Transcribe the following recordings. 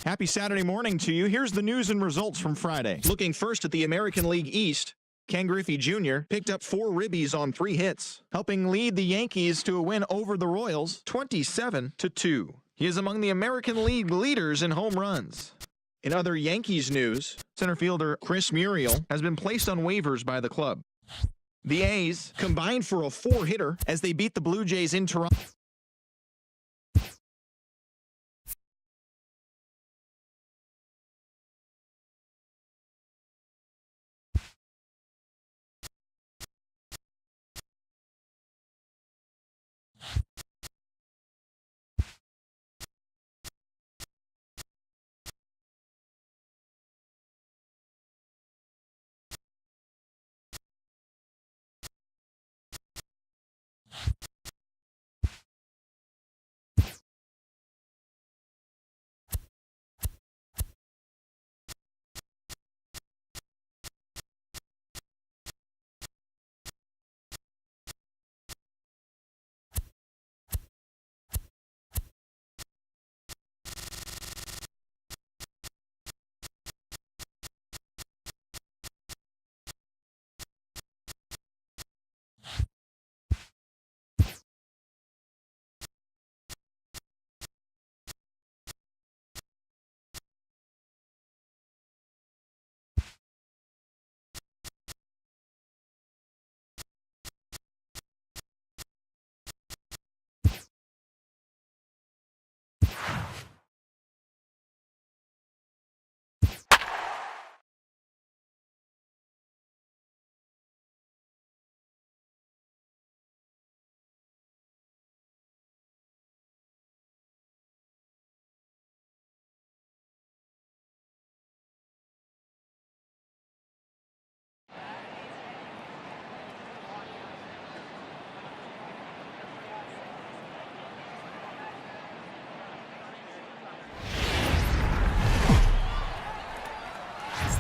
Happy Saturday morning to you. Here's the news and results from Friday. Looking first at the American League East, Ken Griffey Jr. picked up 4 ribbies on 3 hits, helping lead the Yankees to a win over the Royals 27-2. He is among the American League leaders in home runs. In other Yankees news, center fielder Chris Muriel has been placed on waivers by the club. The A's combined for a 4-hitter as they beat the Blue Jays in Toronto.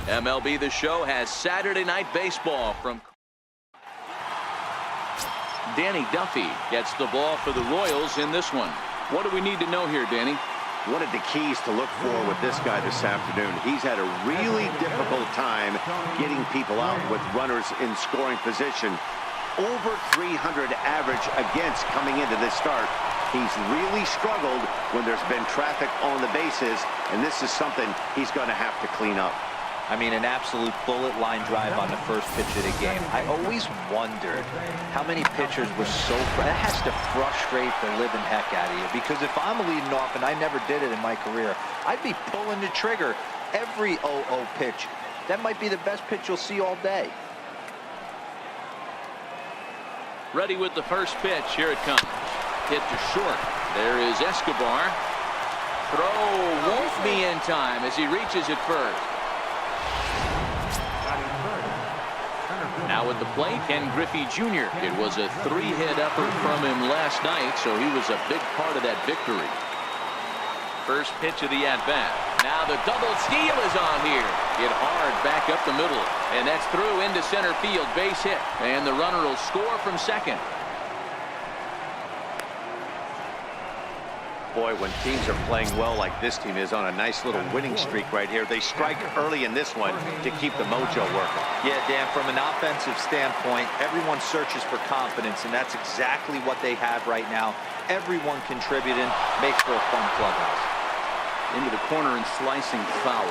MLB The Show has Saturday Night Baseball from Danny Duffy gets the ball for the Royals in this one. What do we need to know here, Danny? One of the keys to look for with this guy this afternoon, he's had a really difficult time getting people out with runners in scoring position. Over 300 average against coming into this start. He's really struggled when there's been traffic on the bases, and this is something he's going to have to clean up. I mean, an absolute bullet line drive on the first pitch of the game. I always wondered how many pitchers were so... That has to frustrate the living heck out of you, because if I'm leading off, and I never did it in my career, I'd be pulling the trigger every 0-0 pitch. That might be the best pitch you'll see all day. Ready with the first pitch. Here it comes. Hit to short. There is Escobar. Throw won't be in time as he reaches it first. Now at the plate, Ken Griffey Jr. It was a 3-hit effort from him last night, so he was a big part of that victory. First pitch of the at-bat. Now the double steal is on here. Hit hard back up the middle, and that's through into center field. Base hit, and the runner will score from second. Boy, when teams are playing well like this team is on a nice little winning streak right here, they strike early in this one to keep the mojo working. Yeah, Dan, from an offensive standpoint, everyone searches for confidence, and that's exactly what they have right now. Everyone contributing makes for a fun clubhouse. Into the corner and slicing foul.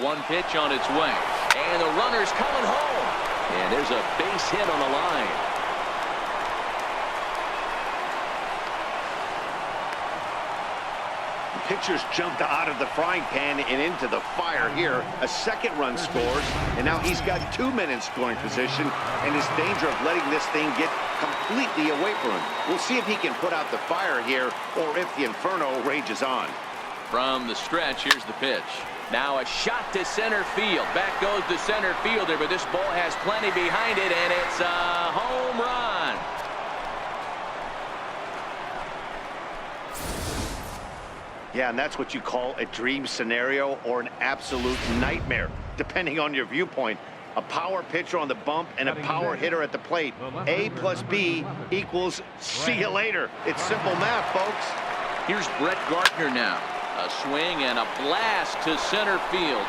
0-1 pitch on its way, and the runner's coming home. And there's a base hit on the line. The pitcher's jumped out of the frying pan and into the fire here. A second run scores, and now he's got 2 men in scoring position, and is danger of letting this thing get completely away from him. We'll see if he can put out the fire here, or if the inferno rages on. From the stretch, here's the pitch. Now a shot to center field. Back goes the center fielder, but this ball has plenty behind it, and it's a home run. Yeah, and that's what you call a dream scenario or an absolute nightmare, depending on your viewpoint. A power pitcher on the bump and a power hitter at the plate. A plus B equals see you later. It's simple math, folks. Here's Brett Gardner now. A swing and a blast to center field.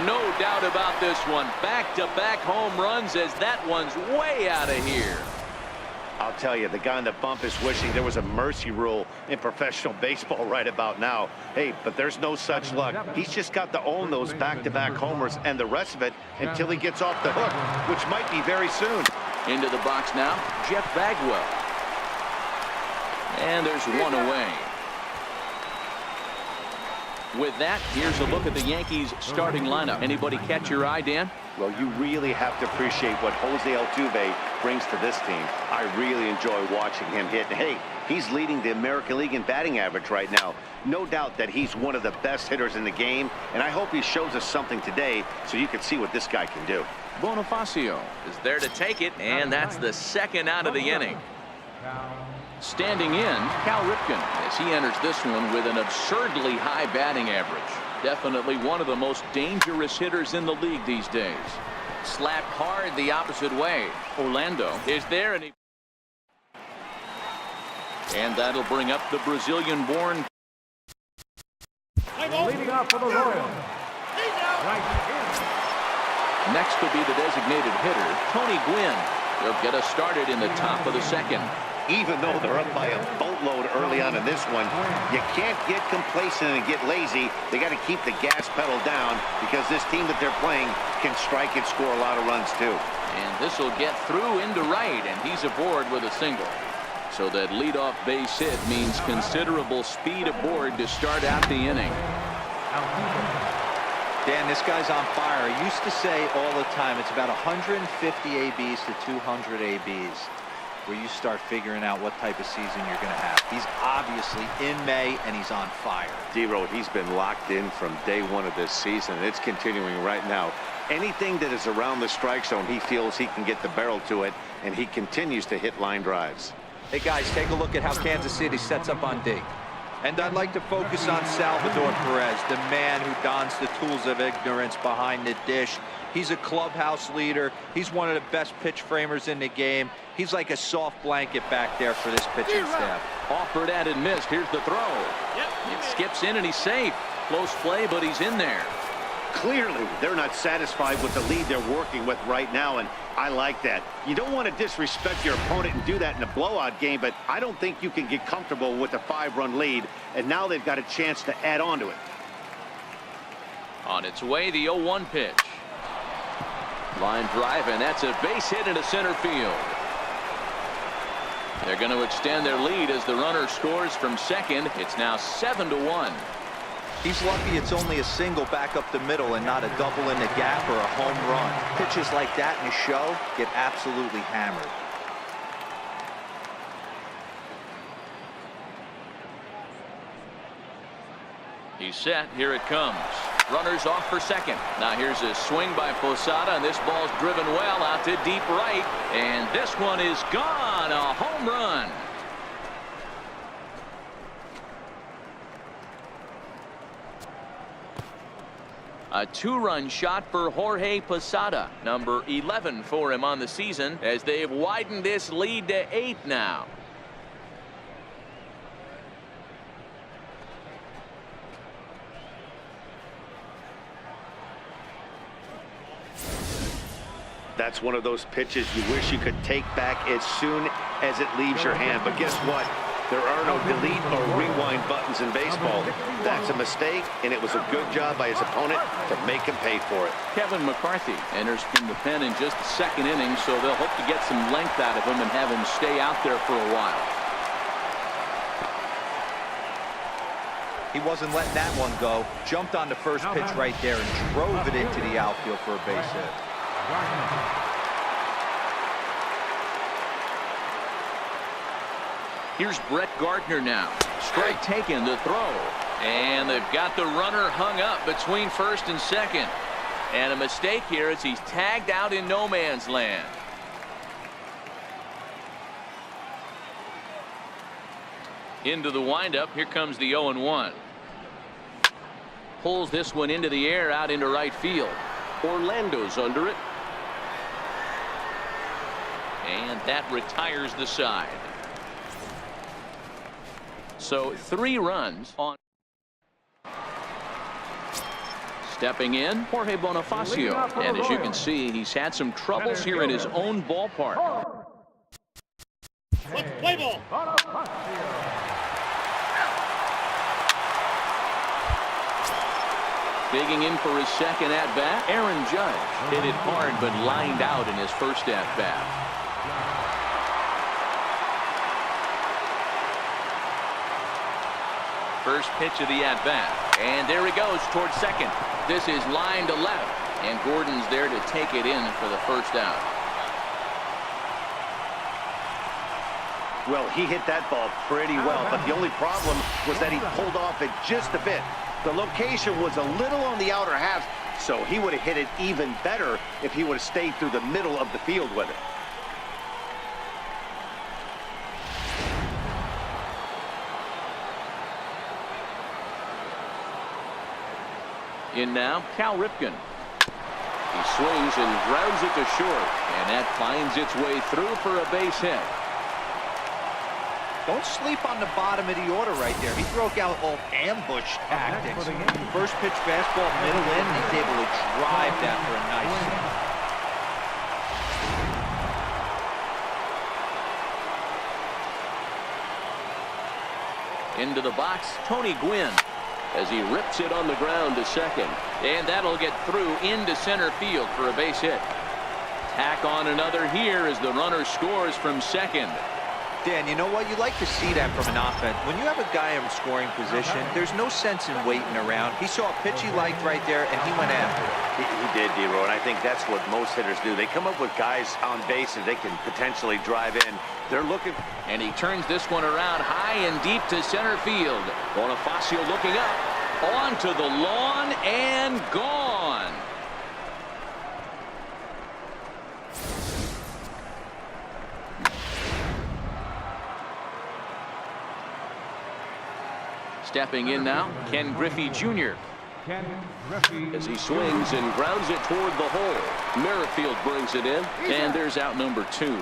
No doubt about this one. Back-to-back home runs as that one's way out of here. I'll tell you, the guy on the bump is wishing there was a mercy rule in professional baseball right about now. Hey, but there's no such luck. He's just got to own those back-to-back homers and the rest of it until he gets off the hook, which might be very soon. Into the box now, Jeff Bagwell. And there's one away. With that, here's a look at the Yankees starting lineup. Anybody catch your eye, Dan? Well, you really have to appreciate what Jose Altuve brings to this team. I really enjoy watching him hit. And hey, he's leading the American League in batting average right now. No doubt that he's one of the best hitters in the game, and I hope he shows us something today so you can see what this guy can do. Bonifacio is there to take it, and that's the second out of the inning. Standing in, Cal Ripken as he enters this one with an absurdly high batting average. Definitely one of the most dangerous hitters in the league these days. Slapped hard the opposite way. Orlando is there, and that'll bring up the Brazilian-born. Leading off for the Royals. Next will be the designated hitter, Tony Gwynn. He'll get us started in the top of the second. Even though they're up by a boatload early on in this one, you can't get complacent and get lazy. They got to keep the gas pedal down because this team that they're playing can strike and score a lot of runs too. And this will get through into right, and he's aboard with a single. So that leadoff base hit means considerable speed aboard to start out the inning. Dan, this guy's on fire. I used to say all the time it's about 150 ABs to 200 ABs where you start figuring out what type of season you're going to have. He's obviously in May, and he's on fire. D-Road, he's been locked in from day one of this season, and it's continuing right now. Anything that is around the strike zone, he feels he can get the barrel to it, and he continues to hit line drives. Hey, guys, take a look at how Kansas City sets up on D. And I'd like to focus on Salvador Perez, the man who dons the tools of ignorance behind the dish. He's a clubhouse leader. He's one of the best pitch framers in the game. He's like a soft blanket back there for this pitching staff. Offered and missed. Here's the throw. It skips in and he's safe. Close play, but he's in there. Clearly, they're not satisfied with the lead they're working with right now, and I like that. You don't want to disrespect your opponent and do that in a blowout game, but I don't think you can get comfortable with a 5-run lead, and now they've got a chance to add on to it. On its way, the 0-1 pitch. Line drive, and that's a base hit into center field. They're going to extend their lead as the runner scores from second. It's now 7-1. He's lucky it's only a single back up the middle and not a double in the gap or a home run. Pitches like that in a show get absolutely hammered. He's set. Here it comes. Runners off for second. Now here's a swing by Posada, and this ball's driven well out to deep right. And this one is gone. A home run. A 2-run shot for Jorge Posada, number 11 for him on the season, as they've widened this lead to 8 now. That's one of those pitches you wish you could take back as soon as it leaves your hand. But guess what? There are no delete or rewind buttons in baseball. That's a mistake, and it was a good job by his opponent to make him pay for it. Kevin McCarthy enters from the pen in just the second inning, so they'll hope to get some length out of him and have him stay out there for a while. He wasn't letting that one go. Jumped on the first pitch right there and drove it into the outfield for a base hit. Here's Brett Gardner now. Strike taken, the throw. And they've got the runner hung up between first and second. And a mistake here as he's tagged out in no man's land. Into the windup. Here comes the 0-1. Pulls this one into the air out into right field. Orlando's under it. And that retires the side. So 3 runs on. Stepping in, Jorge Bonifacio. And as you can see, he's had some troubles here in his own ballpark. Play ball. Digging in for his second at-bat, Aaron Judge hit it hard but lined out in his first at-bat. First pitch of the at-bat, and there he goes towards second. This is line to left, and Gordon's there to take it in for the first out. Well, he hit that ball pretty well, but the only problem was that he pulled off it just a bit. The location was a little on the outer half, so he would have hit it even better if he would have stayed through the middle of the field with it. In now, Cal Ripken. He swings and grounds it to short, and that finds its way through for a base hit. Don't sleep on the bottom of the order right there. He broke out all ambush tactics. First pitch fastball, middle in, he's able to drive that for a nice single. Into the box, Tony Gwynn, as he rips it on the ground to second. And that'll get through into center field for a base hit. Tack on another here as the runner scores from second. Dan, you know what? You like to see that from an offense. When you have a guy in scoring position, there's no sense in waiting around. He saw a pitch he liked right there, and he went after it. He did, D-Row, and I think that's what most hitters do. They come up with guys on base and they can potentially drive in. They're looking. And he turns this one around high and deep to center field. Bonifacio looking up, onto the lawn, and gone. Stepping in now, Ken Griffey Jr. as he swings and grounds it toward the hole. Merrifield brings it in, and there's out number 2. The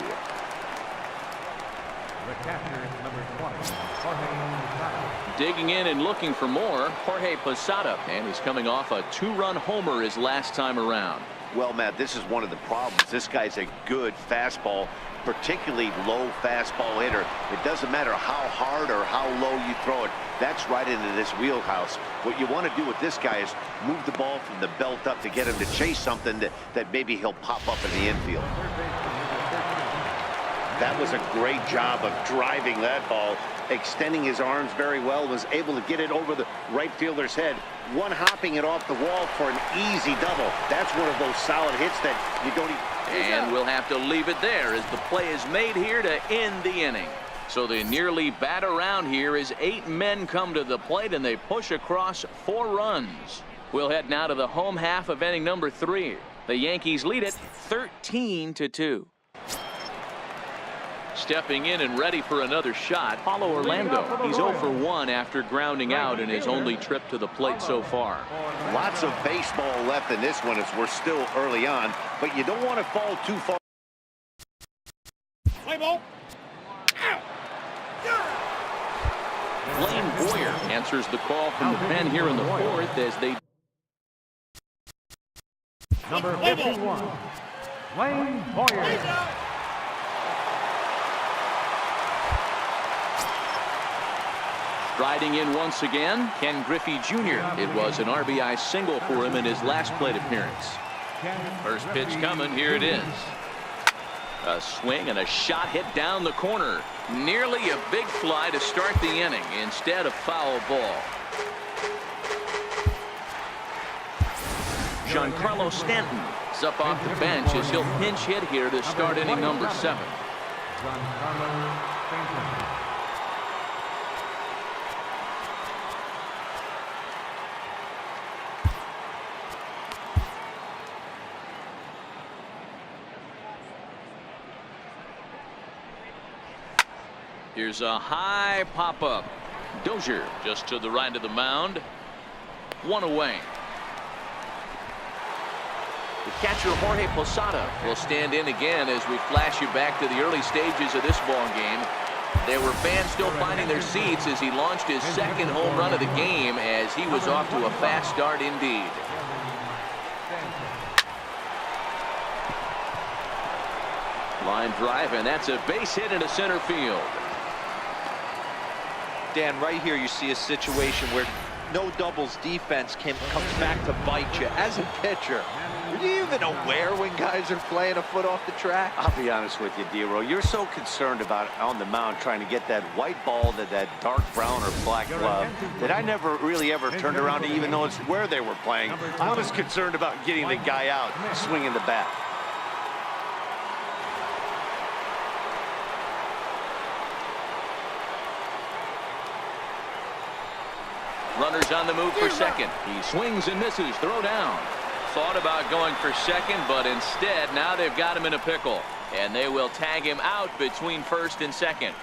catcher, number 20, Jorge. Digging in and looking for more, Jorge Posada, and he's coming off a 2-run homer his last time around. Well, Matt, this is one of the problems. This guy's a good fastball, particularly low fastball hitter. It doesn't matter how hard or how low you throw it. That's right into this wheelhouse. What you want to do with this guy is move the ball from the belt up to get him to chase something that maybe he'll pop up in the infield. That was a great job of driving that ball, extending his arms very well, was able to get it over the right fielder's head, one-hopping it off the wall for an easy double. That's one of those solid hits that you don't even... And we'll have to leave it there as the play is made here to end the inning. So they nearly bat around here as 8 men come to the plate and they push across 4 runs. We'll head now to the home half of inning number 3. The Yankees lead it 13-2. Stepping in and ready for another shot, Paulo Orlando. He's 0 for 1 after grounding out in his only trip to the plate so far. Lots of baseball left in this one as we're still early on, but you don't want to fall too far. Play ball. Blaine Boyer answers the call from the pen here in the 4th as they... Number 51, Blaine Boyer. Riding in once again, Ken Griffey Jr. It was an RBI single for him in his last plate appearance. First pitch coming, here it is. A swing and a shot hit down the corner. Nearly a big fly to start the inning. Instead, a foul ball. Giancarlo Stanton is up off the bench as he'll pinch hit here to start inning number 7. Here's a high pop-up. Dozier just to the right of the mound. 1 away. The catcher Jorge Posada will stand in again as we flash you back to the early stages of this ball game. There were fans still finding their seats as he launched his second home run of the game, as he was off to a fast start indeed. Line drive, and that's a base hit into center field. Dan, right here you see a situation where no doubles defense comes back to bite you. As a pitcher, are you even aware when guys are playing a foot off the track? I'll be honest with you, Dero. You're so concerned about on the mound trying to get that white ball to that dark brown or black glove that I never really ever turned around to even notice where they were playing. I was concerned about getting the guy out, swinging the bat. Runners on the move for second. He swings and misses. Throw down. Thought about going for second, but instead now they've got him in a pickle, and they will tag him out between first and second.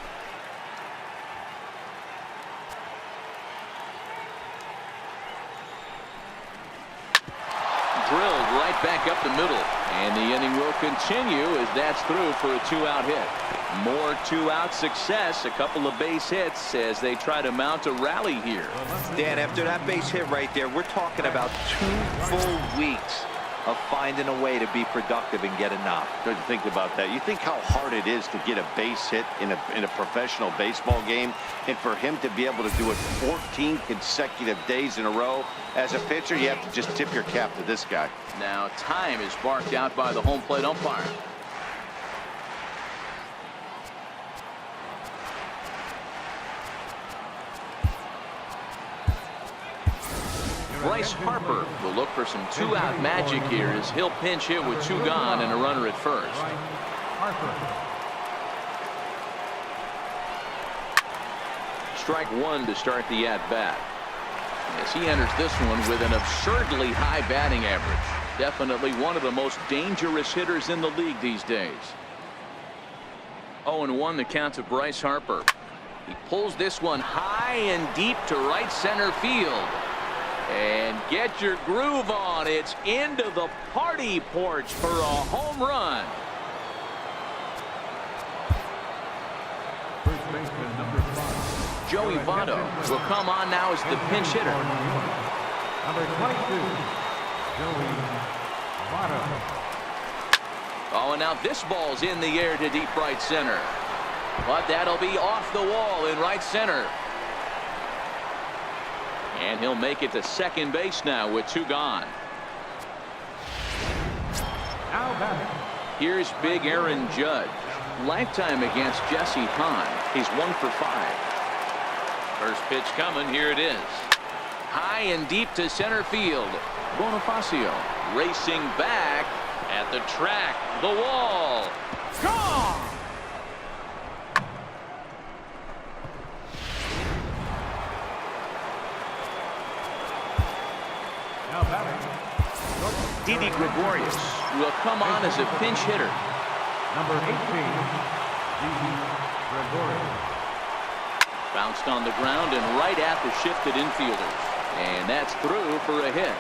Drilled right back up the middle, and the inning will continue as that's through for a two-out hit. More two-out success, a couple of base hits as they try to mount a rally here. Dan, after that base hit right there, we're talking about 2 full weeks of finding a way to be productive and get a knock. Good to think about that. You think how hard it is to get a base hit in a professional baseball game, and for him to be able to do it 14 consecutive days in a row. As a pitcher, you have to just tip your cap to this guy. Now time is barked out by the home plate umpire. Bryce Harper will look for some two-out magic here as he'll pinch hit with 2 gone and a runner at first. Strike 1 to start the at-bat. As he enters this one with an absurdly high batting average. Definitely one of the most dangerous hitters in the league these days. 0-1 the count to Bryce Harper. He pulls this one high and deep to right center field. And get your groove on. It's into the party porch for a home run. First baseman number 5. Joey Votto will come on now as the pinch hitter. Number 22, Joey Votto. Oh, and now this ball's in the air to deep right center. But that'll be off the wall in right center. And he'll make it to second base now with 2 gone. Now batting. Here's big Aaron Judge. Lifetime against Jesse Hahn. He's 1 for 5. First pitch coming. Here it is. High and deep to center field. Bonifacio racing back at the track. The wall. Gone! Now batting. Didi Gregorius will come on as a pinch hitter. Number 18, Didi Gregorius. Bounced on the ground and right at the shifted infielders. And that's through for a hit.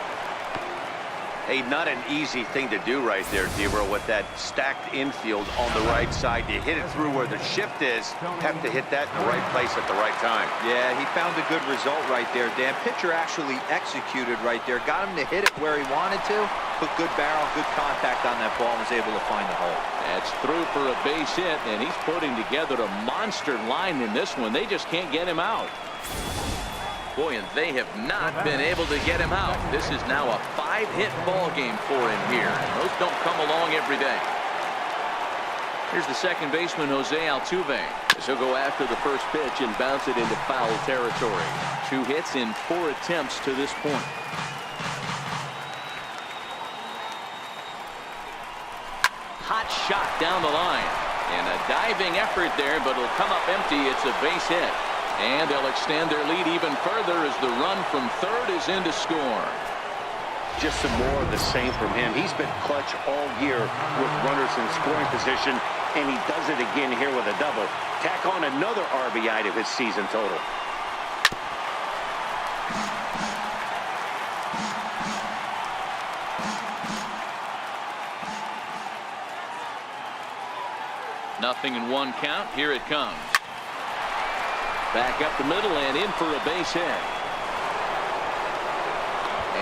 Hey, not an easy thing to do right there, Dero, with that stacked infield on the right side. You hit it through where the shift is, have to hit that in the right place at the right time. Yeah, he found a good result right there, Dan. Pitcher actually executed right there. Got him to hit it where he wanted to. Put good barrel, good contact on that ball, and was able to find the hole. That's through for a base hit, and he's putting together a monster line in this one. They just can't get him out. Boy, and they have not been able to get him out. This is now a 5-hit ball game for him here. And those don't come along every day. Here's the second baseman, Jose Altuve. As he'll go after the first pitch and bounce it into foul territory. 2 hits in 4 attempts to this point. Hot shot down the line. And a diving effort there, but it'll come up empty. It's a base hit. And they'll extend their lead even further as the run from third is in to score. Just some more of the same from him. He's been clutch all year with runners in scoring position, and he does it again here with a double. Tack on another RBI to his season total. 0-1 count. Here it comes. Back up the middle and in for a base hit.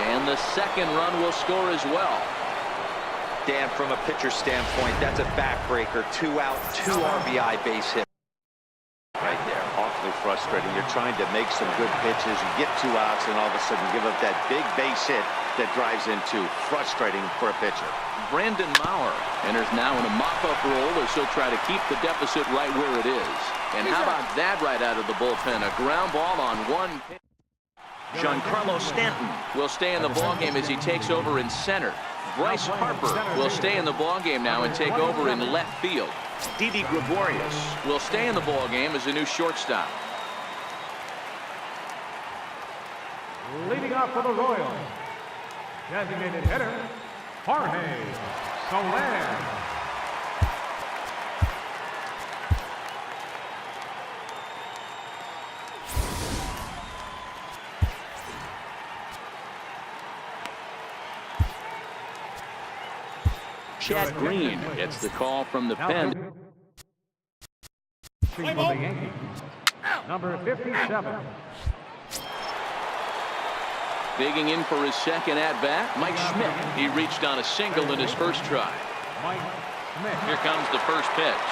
And the second run will score as well. Dan, from a pitcher standpoint, that's a backbreaker. 2 out, 2 RBI base hit. Right there, awfully frustrating. You're trying to make some good pitches, you get 2 outs, and all of a sudden give up that big base hit that drives into frustrating for a pitcher. Brandon Maurer enters now in a mop-up role as he'll try to keep the deficit right where it is. And how about that right out of the bullpen? A ground ball on 1 pitch. Giancarlo Stanton will stay in the ballgame as he takes over in center. Bryce Harper will stay in the ballgame now and take over in left field. Didi Gregorius will stay in the ballgame as a new shortstop. Leading off for the Royals, designated hitter, Jorge Soler. Chad Green gets the call from the pen. For the Yankees, number 57. Digging in for his second at-bat, Mike Schmidt. He reached on a single in his first try. Mike Schmidt. Here comes the first pitch.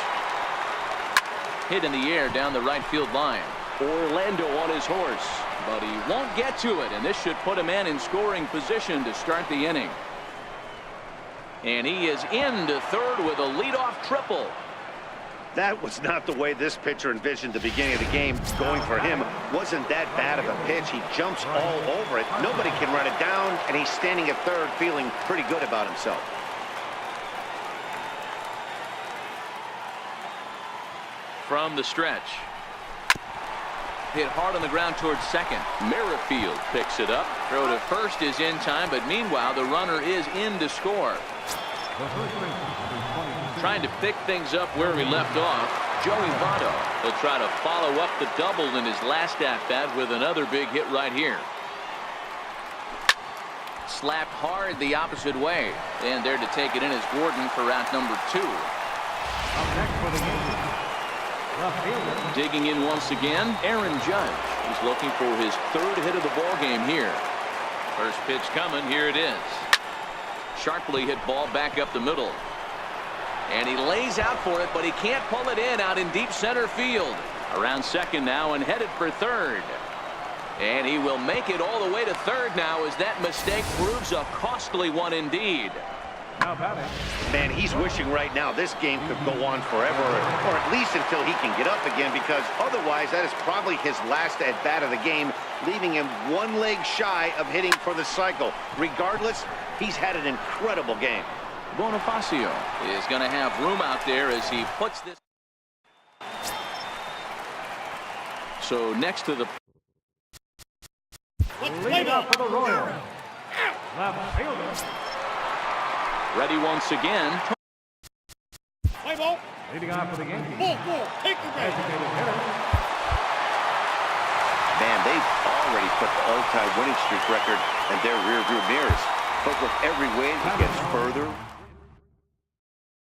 Hit in the air down the right field line. Orlando on his horse, but he won't get to it, and this should put a man in scoring position to start the inning. And he is into third with a leadoff triple. That was not the way this pitcher envisioned the beginning of the game. Going for him wasn't that bad of a pitch. He jumps all over it. Nobody can run it down, and he's standing at third feeling pretty good about himself. From the stretch. Hit hard on the ground towards second. Merrifield picks it up. Throw to first is in time, but meanwhile the runner is in to score. Trying to pick things up where we left off, Joey Votto will try to follow up the double in his last at-bat with another big hit right here. Slapped hard the opposite way, and there to take it in is Gordon for out number 2. Up next for the Yankees, left fielder. Digging in once again, Aaron Judge. He's looking for his third hit of the ball game here. First pitch coming, here it is. Sharply hit ball back up the middle. And he lays out for it, but he can't pull it in out in deep center field. Around second now and headed for third. And he will make it all the way to third now as that mistake proves a costly one indeed. Now batting. Man, he's wishing right now this game could go on forever, or at least until he can get up again, because otherwise that is probably his last at-bat of the game, leaving him 1 leg shy of hitting for the cycle. Regardless, he's had an incredible game. Bonifacio is going to have room out there as he puts this. So next to the. Leading off for the Royals, left fielder. Ready once again. Leading off for the Yankees, designated hitter. Man, they've already put the all-time winning streak record in their rearview mirrors. But with every win, it gets further